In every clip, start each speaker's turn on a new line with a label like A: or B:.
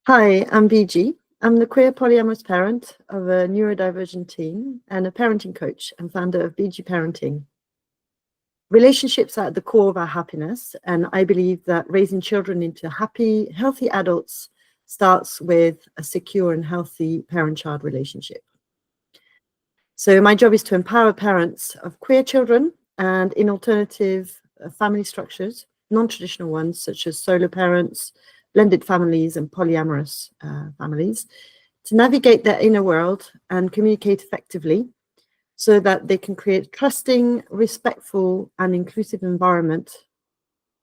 A: Hi, I'm BG. I'm the queer polyamorous parent of a neurodivergent teen and a parenting coach and founder of BG Parenting. Relationships are at the core of our happiness, and I believe that raising children into happy, healthy adults starts with a secure and healthy parent-child relationship. So my job is to empower parents of queer children and in alternative family structures, non-traditional ones such as solo parents, blended families and polyamorous families, to navigate their inner world and communicate effectively so that they can create a trusting, respectful and inclusive environment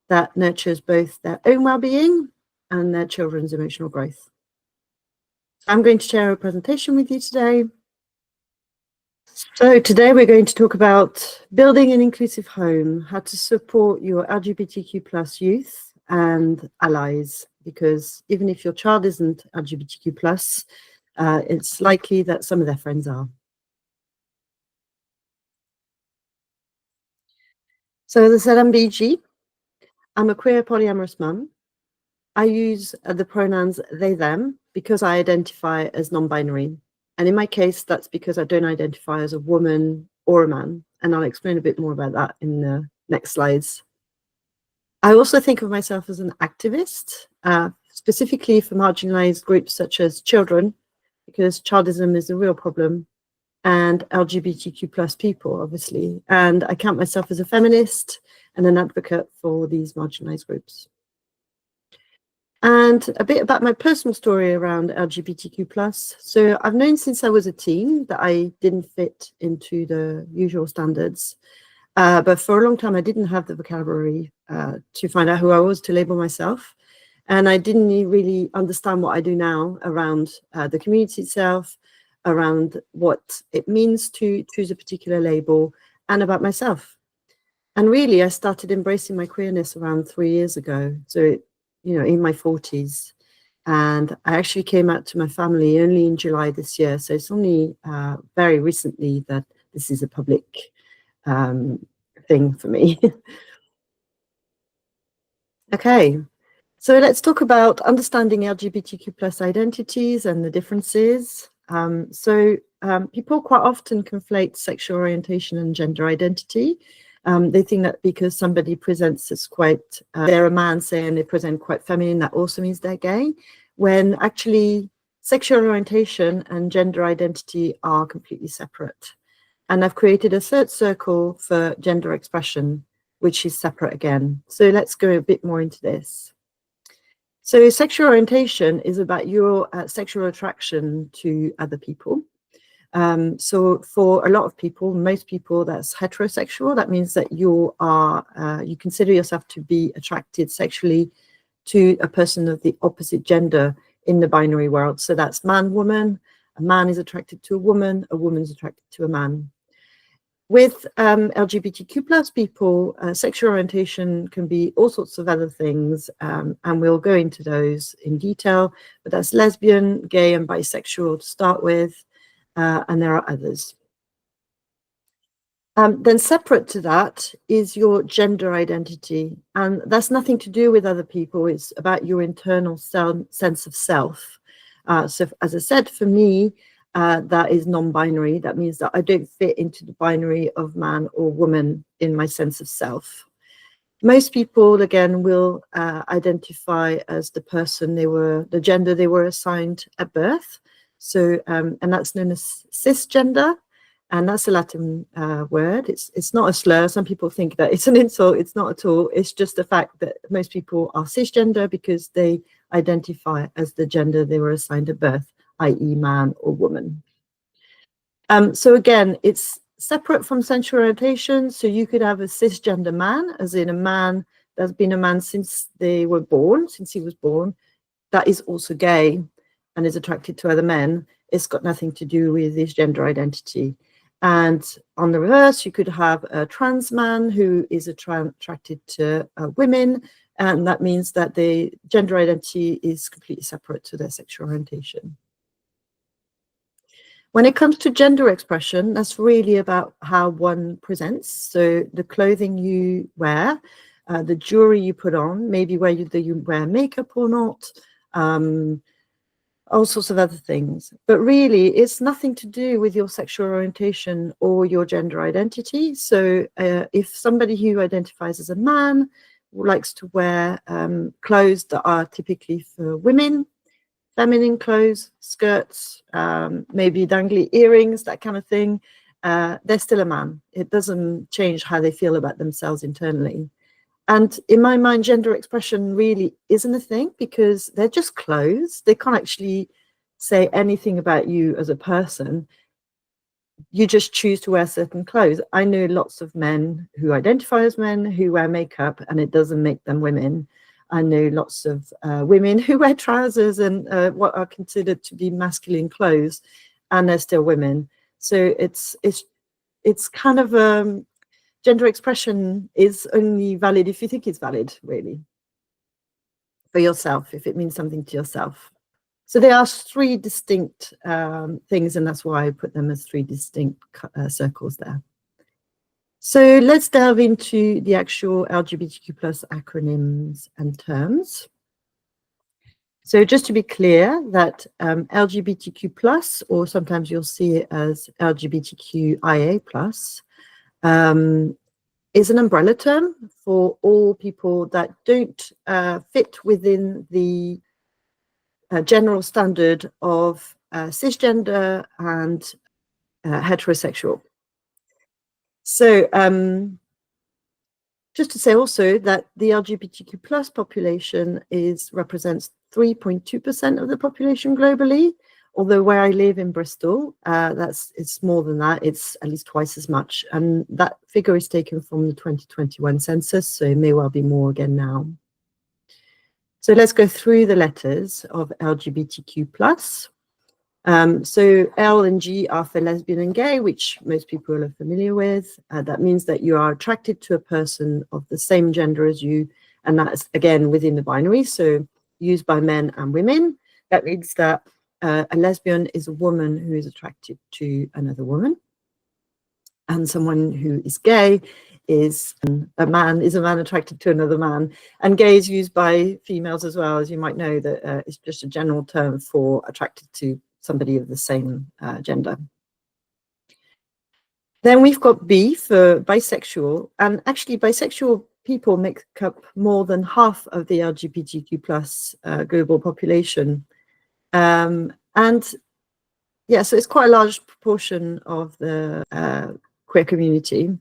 A: that nurtures both their own well-being and their children's emotional growth. I'm going to share a presentation with you today. So today we're going to talk about building an inclusive home, how to support your LGBTQ+ youth and allies, because even if your child isn't LGBTQ+, it's likely that some of their friends are. So as I said, I'm BG. I'm a queer polyamorous mum. I use the pronouns they, them, because I identify as non-binary. And in my case, that's because I don't identify as a woman or a man. And I'll explain a bit more about that in the next slides. I also think of myself as an activist, specifically for marginalized groups such as children, because childism is a real problem, and LGBTQ+ people, obviously. And I count myself as a feminist and an advocate for these marginalized groups. And a bit about my personal story around LGBTQ+. So I've known since I was a teen that I didn't fit into the usual standards. But for a long time, I didn't have the vocabulary to find out who I was, to label myself. And I didn't really understand what I do now around the community itself, around what it means to choose a particular label, and about myself. And really, I started embracing my queerness around 3 years ago. So, in my 40s. And I actually came out to my family only in July this year. So it's only very recently that this is a public thing for me. Okay, so let's talk about understanding LGBTQ+ identities and the differences. People quite often conflate sexual orientation and gender identity. They think that because somebody presents as quite, they're a man, say, and they present quite feminine, that also means they're gay, when actually sexual orientation and gender identity are completely separate. And I've created a third circle for gender expression, which is separate again. So let's go a bit more into this. So sexual orientation is about your sexual attraction to other people. So for a lot of people, most people, that's heterosexual. That means that you consider yourself to be attracted sexually to a person of the opposite gender in the binary world. So that's man, woman. A man is attracted to a woman is attracted to a man. With LGBTQ+ people, sexual orientation can be all sorts of other things, and we'll go into those in detail, but that's lesbian, gay, and bisexual to start with, and there are others. Then separate to that is your gender identity, and that's nothing to do with other people. It's about your internal sense of self. So as I said, for me, that is non-binary. That means that I don't fit into the binary of man or woman in my sense of self. Most people, again, will identify as the person the gender they were assigned at birth. So, and that's known as cisgender. And that's a Latin word. It's not a slur. Some people think that it's an insult. It's not at all. It's just the fact that most people are cisgender because they identify as the gender they were assigned at birth, i.e. man or woman. So again, it's separate from sexual orientation. So you could have a cisgender man, as in a man that's been a man since they were born, since he was born, that is also gay and is attracted to other men. It's got nothing to do with his gender identity. And on the reverse, you could have a trans man who is attracted to women, and that means that the gender identity is completely separate to their sexual orientation. When it comes to gender expression, that's really about how one presents. So the clothing you wear, the jewelry you put on, maybe whether you wear makeup or not, all sorts of other things. But really, it's nothing to do with your sexual orientation or your gender identity. So if somebody who identifies as a man likes to wear clothes that are typically for women, feminine clothes, skirts, maybe dangly earrings, that kind of thing, they're still a man. It doesn't change how they feel about themselves internally. And in my mind, gender expression really isn't a thing because they're just clothes. They can't actually say anything about you as a person. You just choose to wear certain clothes. I know lots of men who identify as men who wear makeup and it doesn't make them women. I know lots of women who wear trousers and what are considered to be masculine clothes, and they're still women. So it's kind of gender expression is only valid if you think it's valid, really, for yourself, if it means something to yourself. So there are three distinct things, and that's why I put them as three distinct circles there. So let's delve into the actual LGBTQ plus acronyms and terms. So just to be clear that LGBTQ plus, or sometimes you'll see it as LGBTQIA plus, is an umbrella term for all people that don't fit within the general standard of cisgender and heterosexual. So just to say also that the LGBTQ plus population represents 3.2% of the population globally, although where I live in Bristol, it's more than that. It's at least twice as much. And that figure is taken from the 2021 census, so it may well be more again now. So let's go through the letters of LGBTQ plus. So L and G are for lesbian and gay, which most people are familiar with. That means that you are attracted to a person of the same gender as you, and that's again within the binary, so used by men and women. That means that a lesbian is a woman who is attracted to another woman, and someone who is gay is a man attracted to another man. And gay is used by females as well, as you might know, that it's just a general term for attracted to somebody of the same gender. Then we've got B for bisexual, and actually bisexual people make up more than half of the LGBTQ plus global population. And yeah, so it's quite a large proportion of the queer community.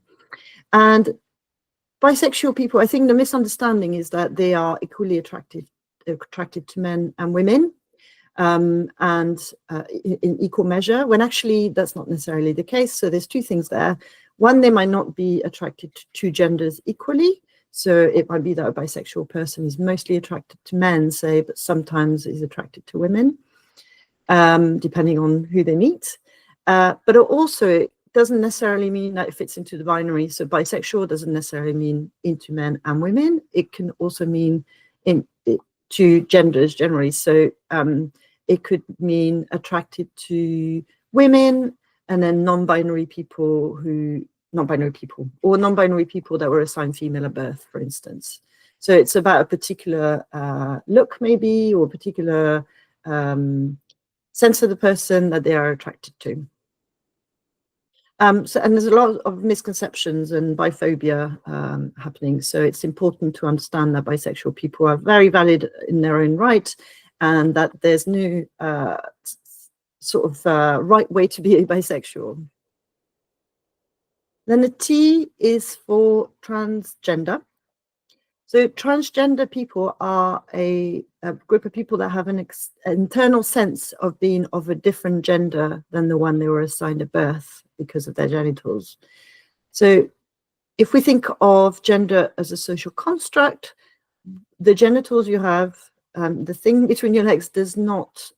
A: And bisexual people, I think the misunderstanding is that they are equally attracted to men and women. In equal measure, when actually that's not necessarily the case. So there's two things there. One, they might not be attracted to two genders equally. So it might be that a bisexual person is mostly attracted to men, say, but sometimes is attracted to women, depending on who they meet. But also, it doesn't necessarily mean that it fits into the binary. So bisexual doesn't necessarily mean into men and women. It can also mean to genders generally. So it could mean attracted to women, and then non-binary people or non-binary people that were assigned female at birth, for instance. So it's about a particular look, maybe, or a particular sense of the person that they are attracted to. And there's a lot of misconceptions and biphobia happening. So it's important to understand that bisexual people are very valid in their own right, and that there's no right way to be a bisexual. Then the T is for transgender. So transgender people are a group of people that have an internal sense of being of a different gender than the one they were assigned at birth because of their genitals. So if we think of gender as a social construct, the genitals you have, the thing between your legs does not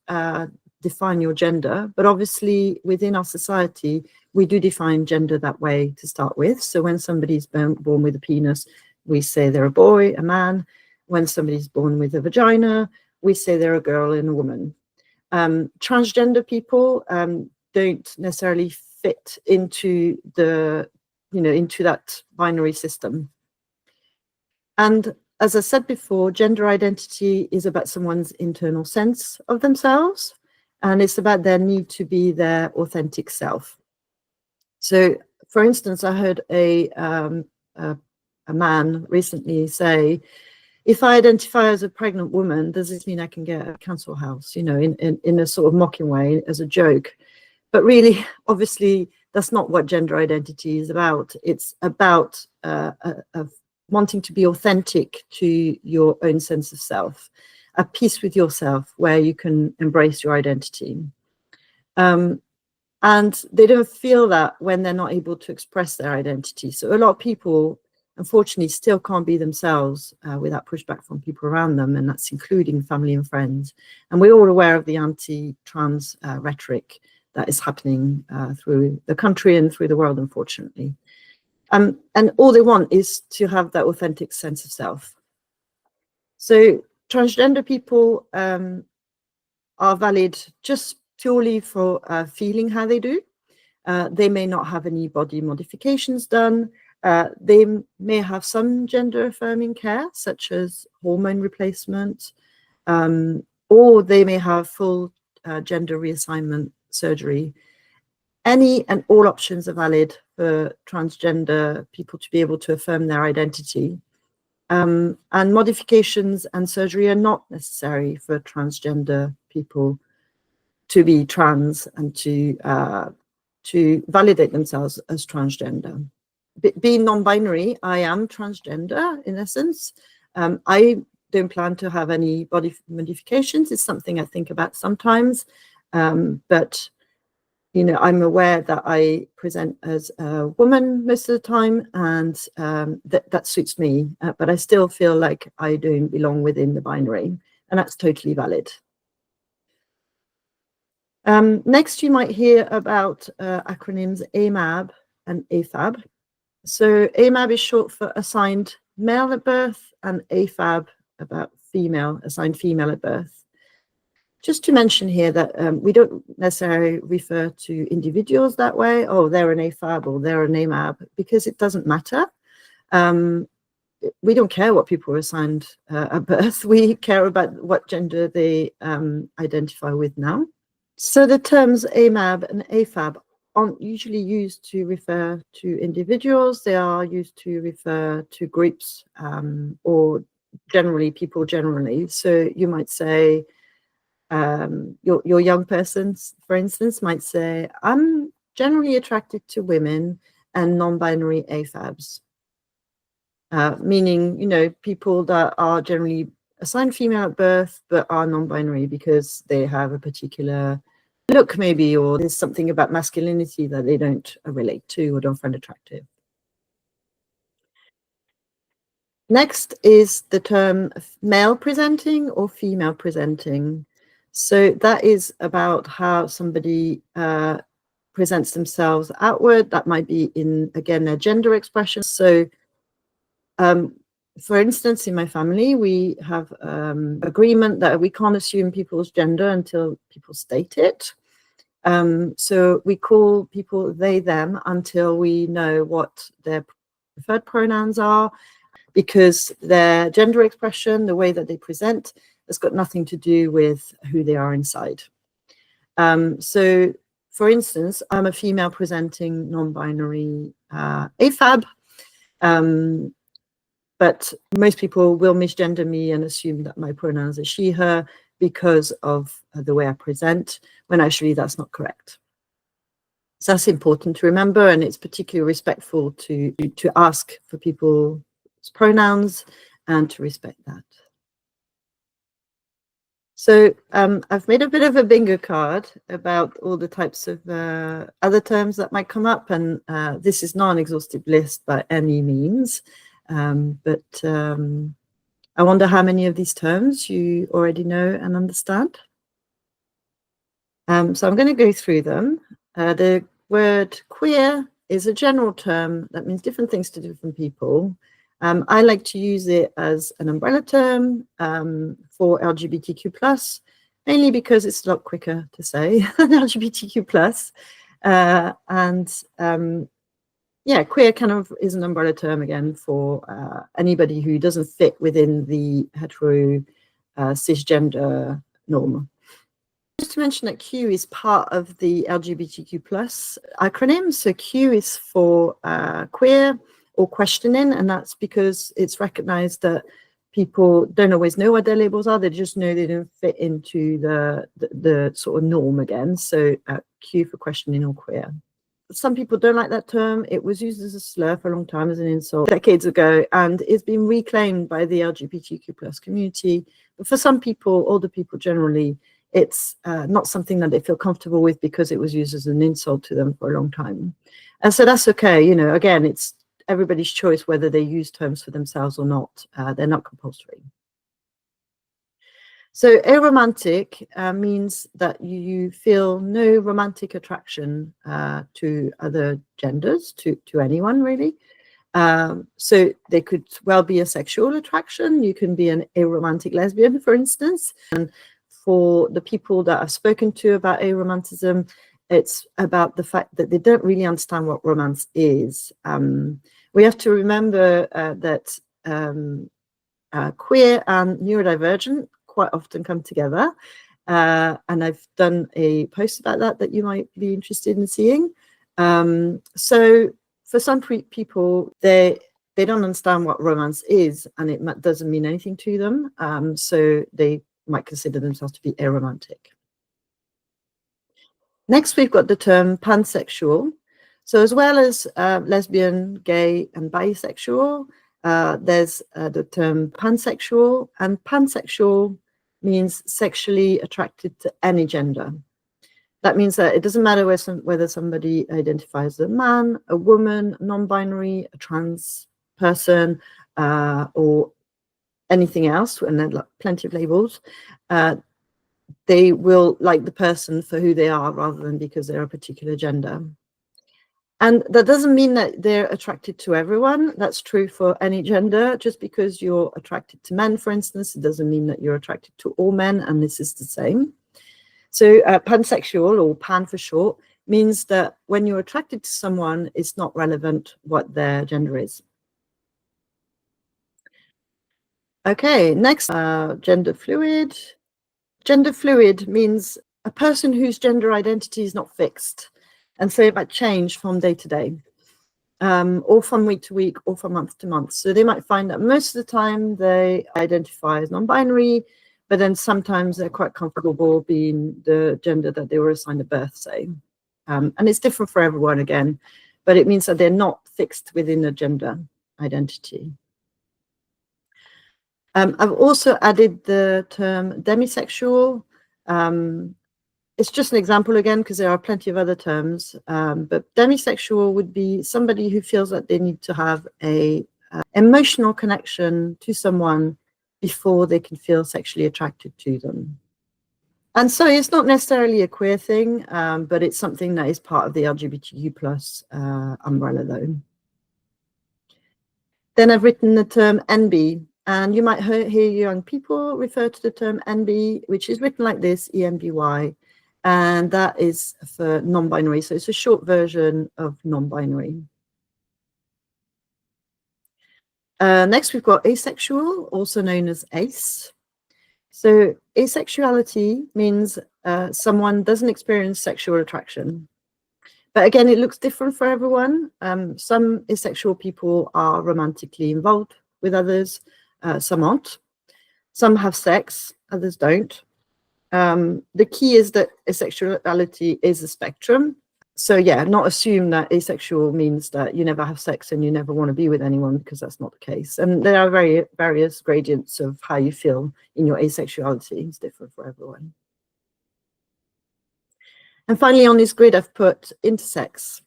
A: define your gender, but obviously within our society, we do define gender that way to start with. So when somebody's born with a penis, we say they're a boy, a man. When somebody's born with a vagina, we say they're a girl and a woman. Transgender people don't necessarily fit into into that binary system. And as I said before, gender identity is about someone's internal sense of themselves. and it's about their need to be their authentic self. So, for instance, I heard a man recently say, if I identify as a pregnant woman, does this mean I can get a council house? You know, in a sort of mocking way, as a joke. But really, obviously, that's not what gender identity is about. It's about wanting to be authentic to your own sense of self, at peace with yourself, where you can embrace your identity. And they don't feel that when they're not able to express their identity. So a lot of people, unfortunately, still can't be themselves without pushback from people around them, and that's including family and friends. And we're all aware of the anti-trans rhetoric that is happening through the country and through the world, unfortunately. And all they want is to have that authentic sense of self. So transgender people are valid just purely for feeling how they do. They may not have any body modifications done. They may have some gender affirming care, such as hormone replacement, or they may have full gender reassignment surgery. Any and all options are valid for transgender people to be able to affirm their identity. And modifications and surgery are not necessary for transgender people to be trans and to validate themselves as transgender. Being non-binary, I am transgender in essence. I don't plan to have any body modifications. It's something I think about sometimes, but you know, I'm aware that I present as a woman most of the time, and that suits me. But I still feel like I don't belong within the binary, and that's totally valid. Next, you might hear about acronyms AMAB and AFAB. So AMAB is short for assigned male at birth, and AFAB about female, assigned female at birth. Just to mention here that we don't necessarily refer to individuals that way. Oh, they're an AFAB or they're an AMAB, because it doesn't matter. We don't care what people are assigned at birth. We care about what gender they identify with now. So the terms AMAB and AFAB aren't usually used to refer to individuals. They are used to refer to groups or generally people generally. So you might say, your young person, for instance, might say, I'm generally attracted to women and non-binary AFABs, meaning, you know, people that are generally assigned female at birth but are non-binary because they have a particular look maybe, or there's something about masculinity that they don't relate to or don't find attractive. Next is the term male presenting or female presenting. So that is about how somebody presents themselves outward. That might be in, again, their gender expression. So for instance, in my family, we have agreement that we can't assume people's gender until people state it. So we call people they, them until we know what their preferred pronouns are, because their gender expression, the way that they present, has got nothing to do with who they are inside. So, for instance, I'm a female presenting non-binary AFAB, but most people will misgender me and assume that my pronouns are she, her, because of the way I present, when actually that's not correct. So that's important to remember, and it's particularly respectful to ask for people's pronouns and to respect that. So I've made a bit of a bingo card about all the types of other terms that might come up, and this is not an exhaustive list by any means, but I wonder how many of these terms you already know and understand. So I'm going to go through them. The word queer is a general term that means different things to different people. I like to use it as an umbrella term for LGBTQ+, mainly because it's a lot quicker to say than LGBTQ+. Yeah, queer kind of is an umbrella term again for anybody who doesn't fit within the hetero cisgender norm. Just to mention that Q is part of the LGBTQ plus acronym. So Q is for queer or questioning, and that's because it's recognized that people don't always know what their labels are. They just know they don't fit into the sort of norm again. So Q for questioning or queer. Some people don't like that term. It was used as a slur for a long time, as an insult decades ago, and it's been reclaimed by the LGBTQ plus community. But for some people, older people generally, it's not something that they feel comfortable with because it was used as an insult to them for a long time. And so that's okay. You know, again, it's everybody's choice whether they use terms for themselves or not. They're not compulsory. So aromantic means that you feel no romantic attraction to other genders, to anyone really. So they could well be a sexual attraction. You can be an aromantic lesbian, for instance. And for the people that I've spoken to about aromanticism, it's about the fact that they don't really understand what romance is. We have to remember that queer and neurodivergent quite often come together. And I've done a post about that you might be interested in seeing. So for some people, they don't understand what romance is, and it doesn't mean anything to them. So they might consider themselves to be aromantic. Next, we've got the term pansexual. So as well as lesbian, gay, and bisexual, there's the term pansexual, and pansexual means sexually attracted to any gender. That means that it doesn't matter whether somebody identifies as a man, a woman, non-binary, a trans person, or anything else, and there are plenty of labels. They will like the person for who they are rather than because they're a particular gender. And that doesn't mean that they're attracted to everyone. That's true for any gender. Just because you're attracted to men, for instance, it doesn't mean that you're attracted to all men, and this is the same. So pansexual, or pan for short, means that when you're attracted to someone, it's not relevant what their gender is. Okay, next, gender fluid. Gender fluid means a person whose gender identity is not fixed. And so it might change from day to day, or from week to week, or from month to month. So they might find that most of the time they identify as non-binary, but then sometimes they're quite comfortable being the gender that they were assigned at birth, say. And it's different for everyone again, but it means that they're not fixed within a gender identity. I've also added the term demisexual. It's just an example again, because there are plenty of other terms, but demisexual would be somebody who feels that they need to have a emotional connection to someone before they can feel sexually attracted to them. And so it's not necessarily a queer thing, but it's something that is part of the LGBTQ plus umbrella though. Then I've written the term NB, and you might hear young people refer to the term NB, which is written like this, EMBY. And that is for non-binary. So it's a short version of non-binary. Next, we've got asexual, also known as ACE. So asexuality means someone doesn't experience sexual attraction. But again, it looks different for everyone. Some asexual people are romantically involved with others, some aren't. Some have sex, others don't. The key is that asexuality is a spectrum. So yeah, not assume that asexual means that you never have sex and you never want to be with anyone, because that's not the case. And there are various gradients of how you feel in your asexuality. It's different for everyone. And finally, on this grid, I've put intersex.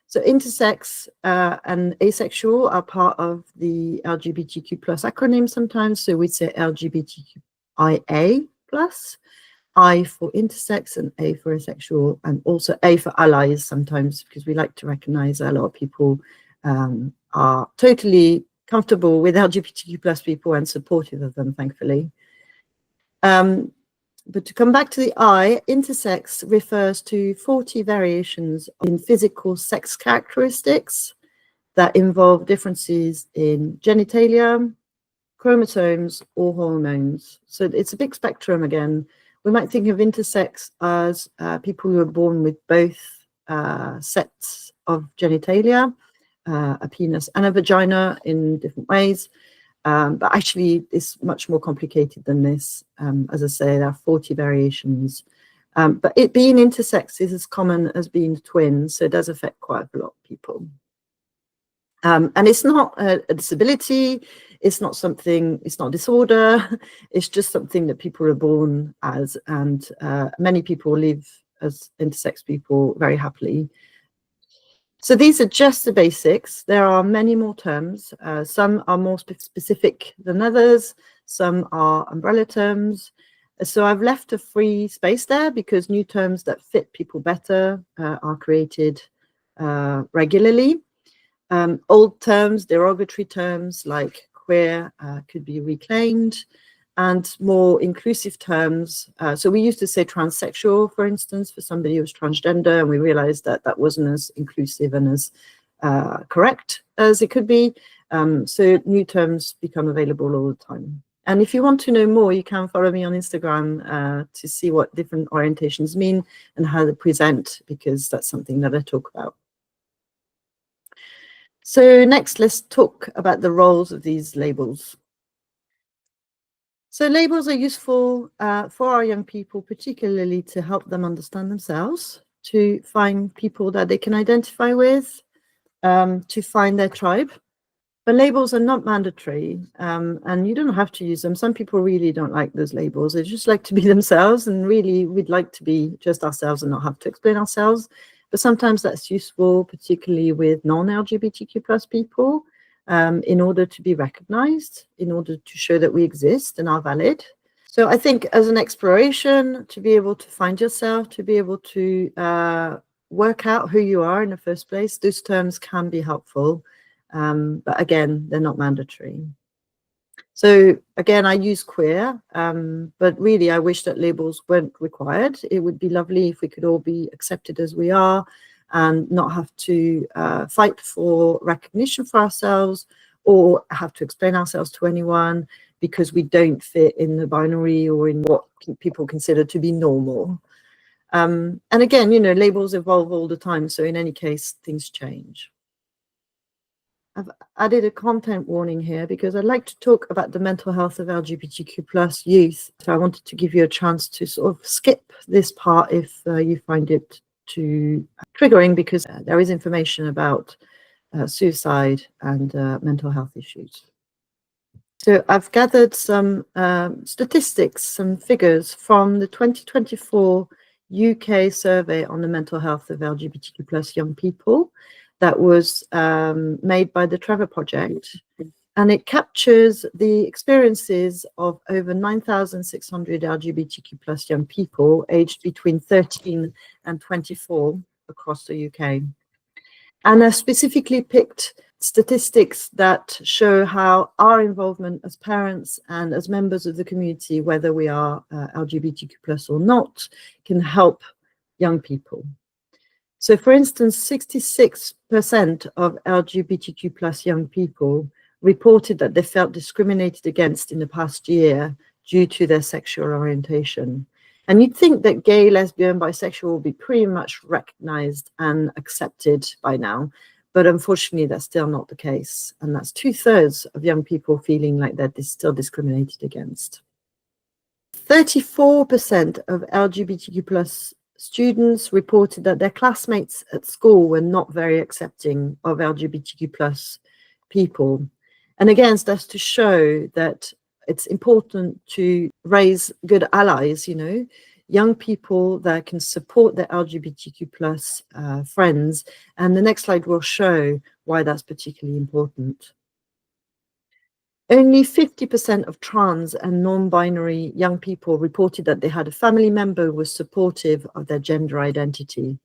A: So intersex and asexual are part of the LGBTQ plus acronym sometimes. So we'd say LGBTQIA plus. I for intersex and A for asexual, and also A for allies sometimes, because we like to recognize that a lot of people are totally comfortable with LGBTQ plus people and supportive of them, thankfully. But to come back to the I, intersex refers to 40 variations in physical sex characteristics that involve differences in genitalia, chromosomes, or hormones. So it's a big spectrum again. We might think of intersex as people who are born with both sets of genitalia, a penis and a vagina in different ways. But actually, it's much more complicated than this. As I say, there are 40 variations. But it being intersex is as common as being twin, so it does affect quite a lot of people. And it's not a disability, it's not something, it's not a disorder, it's just something that people are born as, and many people live as intersex people very happily. So these are just the basics. There are many more terms. Some are more specific than others. Some are umbrella terms. So I've left a free space there because new terms that fit people better are created regularly. Old terms, derogatory terms like queer could be reclaimed, and more inclusive terms. So we used to say transsexual, for instance, for somebody who was transgender, and we realized that that wasn't as inclusive and as correct as it could be. So new terms become available all the time. And if you want to know more, you can follow me on Instagram to see what different orientations mean and how they present, because that's something that I talk about. So next, let's talk about the roles of these labels. So labels are useful for our young people, particularly to help them understand themselves, to find people that they can identify with, to find their tribe. But labels are not mandatory, and you don't have to use them. Some people really don't like those labels. They just like to be themselves, and really we'd like to be just ourselves and not have to explain ourselves. But sometimes that's useful, particularly with non-LGBTQ plus people, in order to be recognized, in order to show that we exist and are valid. So I think as an exploration, to be able to find yourself, to be able to work out who you are in the first place, those terms can be helpful. But again, they're not mandatory. So again, I use queer, but really I wish that labels weren't required. It would be lovely if we could all be accepted as we are and not have to fight for recognition for ourselves or have to explain ourselves to anyone because we don't fit in the binary or in what people consider to be normal. And again, you know, labels evolve all the time. So in any case, things change. I've added a content warning here because I'd like to talk about the mental health of LGBTQ plus youth. So I wanted to give you a chance to sort of skip this part if you find it too triggering, because there is information about suicide and mental health issues. So I've gathered some statistics, some figures from the 2024 UK survey on the mental health of LGBTQ plus young people that was made by the Trevor Project. And it captures the experiences of over 9,600 LGBTQ plus young people aged between 13 and 24 across the UK. And I specifically picked statistics that show how our involvement as parents and as members of the community, whether we are LGBTQ plus or not, can help young people. So for instance, 66% of LGBTQ plus young people reported that they felt discriminated against in the past year due to their sexual orientation. And you'd think that gay, lesbian, bisexual will be pretty much recognized and accepted by now, but unfortunately that's still not the case. And that's 2/3 of young people feeling like they're still discriminated against. 34% of LGBTQ plus students reported that their classmates at school were not very accepting of LGBTQ plus people. And again, that's to show that it's important to raise good allies, you know, young people that can support their LGBTQ plus friends. And the next slide will show why that's particularly important. Only 50% of trans and non-binary young people reported that they had a family member who was supportive of their gender identity.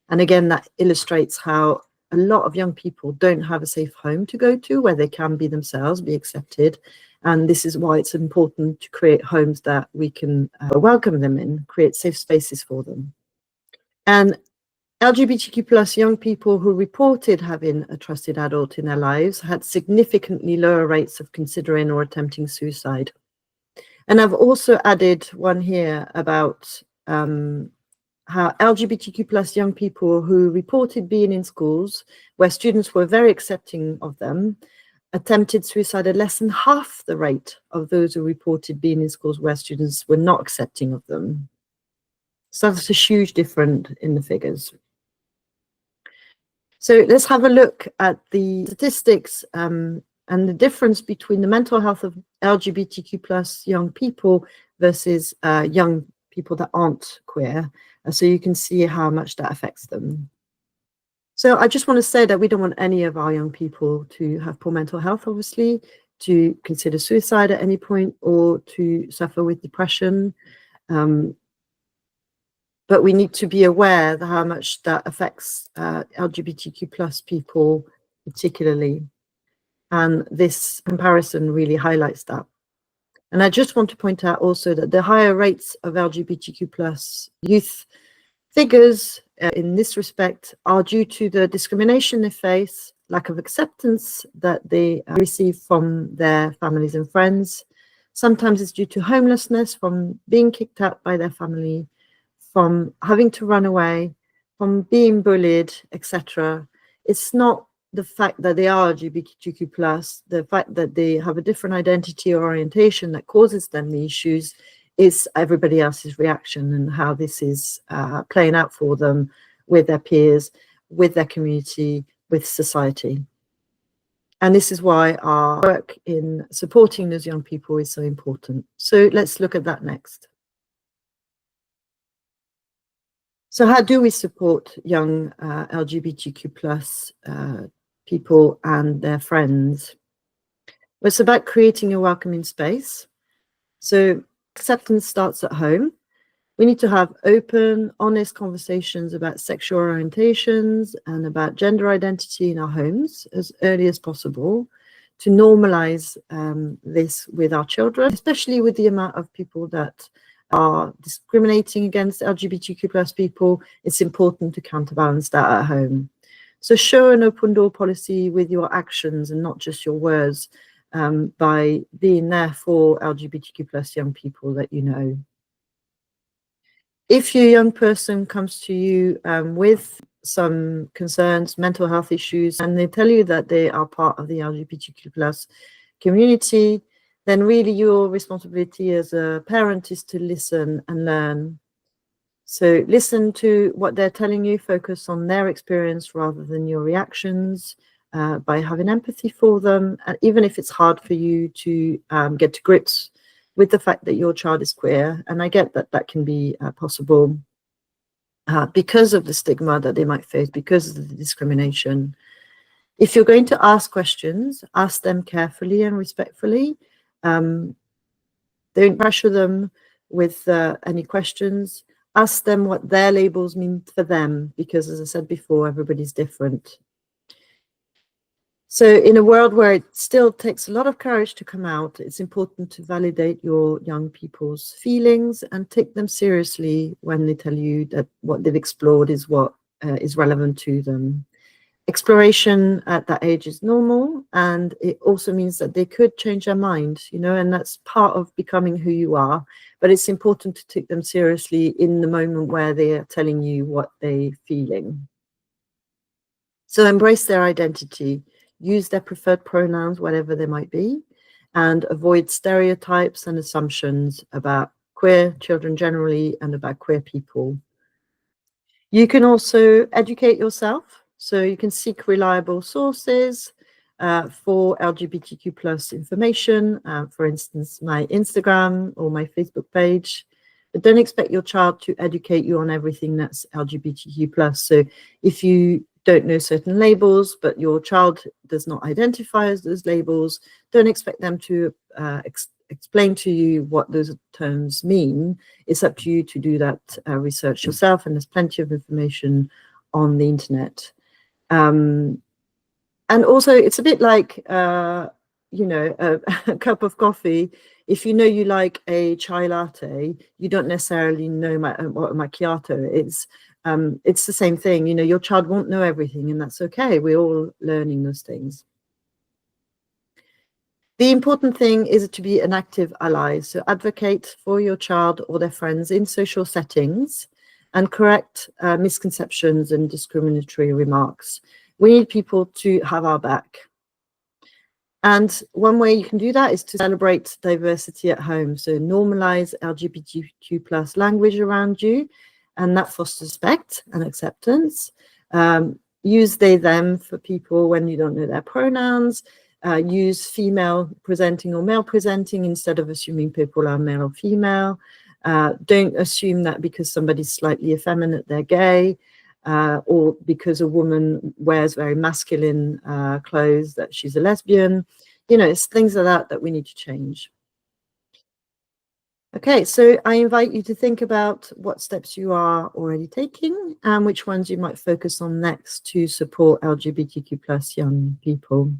A: And again, that illustrates how a lot of young people don't have a safe home to go to where they can be themselves, be accepted. And this is why it's important to create homes that we can welcome them in, create safe spaces for them. And LGBTQ plus young people who reported having a trusted adult in their lives had significantly lower rates of considering or attempting suicide. And I've also added one here about how LGBTQ plus young people who reported being in schools where students were very accepting of them attempted suicide at less than half the rate of those who reported being in schools where students were not accepting of them. So that's a huge difference in the figures. So let's have a look at the statistics and the difference between the mental health of LGBTQ plus young people versus young people that aren't queer. So you can see how much that affects them. So I just want to say that we don't want any of our young people to have poor mental health, obviously, to consider suicide at any point or to suffer with depression. But we need to be aware of how much that affects LGBTQ plus people particularly. And this comparison really highlights that. And I just want to point out also that the higher rates of LGBTQ plus youth figures in this respect are due to the discrimination they face, lack of acceptance that they receive from their families and friends. Sometimes it's due to homelessness, from being kicked out by their family, from having to run away, from being bullied, etc. It's not the fact that they are LGBTQ plus, the fact that they have a different identity or orientation that causes them the issues is everybody else's reaction and how this is playing out for them with their peers, with their community, with society. And this is why our work in supporting those young people is so important. So let's look at that next. So how do we support young LGBTQ plus people and their friends? Well, it's about creating a welcoming space. So acceptance starts at home. We need to have open, honest conversations about sexual orientations and about gender identity in our homes as early as possible to normalize this with our children, especially with the amount of people that are discriminating against LGBTQ plus people. It's important to counterbalance that at home. So show an open door policy with your actions and not just your words by being there for LGBTQ plus young people that you know. If your young person comes to you with some concerns, mental health issues, and they tell you that they are part of the LGBTQ plus community, then really your responsibility as a parent is to listen and learn. So listen to what they're telling you, focus on their experience rather than your reactions by having empathy for them, even if it's hard for you to get to grips with the fact that your child is queer. And I get that that can be possible because of the stigma that they might face, because of the discrimination. If you're going to ask questions, ask them carefully and respectfully. Don't pressure them with any questions. Ask them what their labels mean for them, because as I said before, everybody's different. So in a world where it still takes a lot of courage to come out, it's important to validate your young people's feelings and take them seriously when they tell you that what they've explored is what is relevant to them. Exploration at that age is normal, and it also means that they could change their mind, you know, and that's part of becoming who you are. But it's important to take them seriously in the moment where they are telling you what they're feeling. So embrace their identity, use their preferred pronouns, whatever they might be, and avoid stereotypes and assumptions about queer children generally and about queer people. You can also educate yourself. So you can seek reliable sources for LGBTQ plus information, for instance, my Instagram or my Facebook page. But don't expect your child to educate you on everything that's LGBTQ plus. So if you don't know certain labels, but your child does not identify as those labels, don't expect them to explain to you what those terms mean. It's up to you to do that research yourself, and there's plenty of information on the internet. And also, it's a bit like, you know, a cup of coffee. If you know you like a chai latte, you don't necessarily know what a macchiato is. It's the same thing. You know, your child won't know everything, and that's okay. We're all learning those things. The important thing is to be an active ally, so advocate for your child or their friends in social settings and correct misconceptions and discriminatory remarks. We need people to have our back. And one way you can do that is to celebrate diversity at home. So normalize LGBTQ plus language around you, and that fosters respect and acceptance. Use they, them for people when you don't know their pronouns. Use female presenting or male presenting instead of assuming people are male or female. Don't assume that because somebody's slightly effeminate, they're gay. Or because a woman wears very masculine clothes, that she's a lesbian. You know, it's things like that that we need to change. Okay, so I invite you to think about what steps you are already taking and which ones you might focus on next to support LGBTQ plus young people.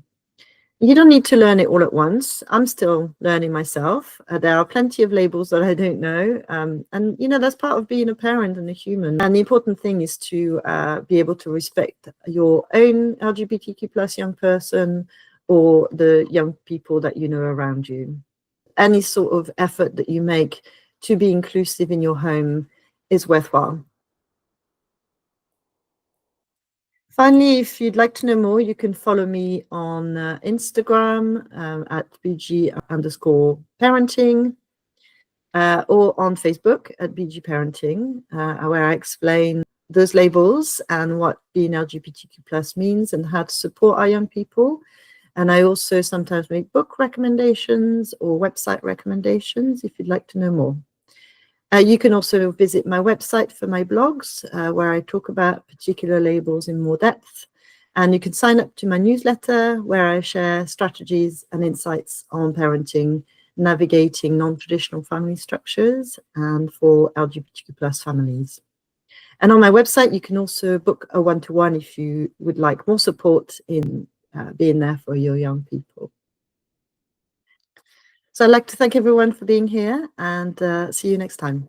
A: You don't need to learn it all at once. I'm still learning myself. There are plenty of labels that I don't know. And, you know, that's part of being a parent and a human. And the important thing is to be able to respect your own LGBTQ plus young person or the young people that you know around you. Any sort of effort that you make to be inclusive in your home is worthwhile. Finally, if you'd like to know more, you can follow me on Instagram at BG_parenting or on Facebook at BG Parenting, where I explain those labels and what being LGBTQ plus means and how to support our young people. And I also sometimes make book recommendations or website recommendations if you'd like to know more. You can also visit my website for my blogs, where I talk about particular labels in more depth. And you can sign up to my newsletter, where I share strategies and insights on parenting, navigating non-traditional family structures, and for LGBTQ plus families. And on my website, you can also book a one-to-one if you would like more support in being there for your young people. So I'd like to thank everyone for being here and see you next time.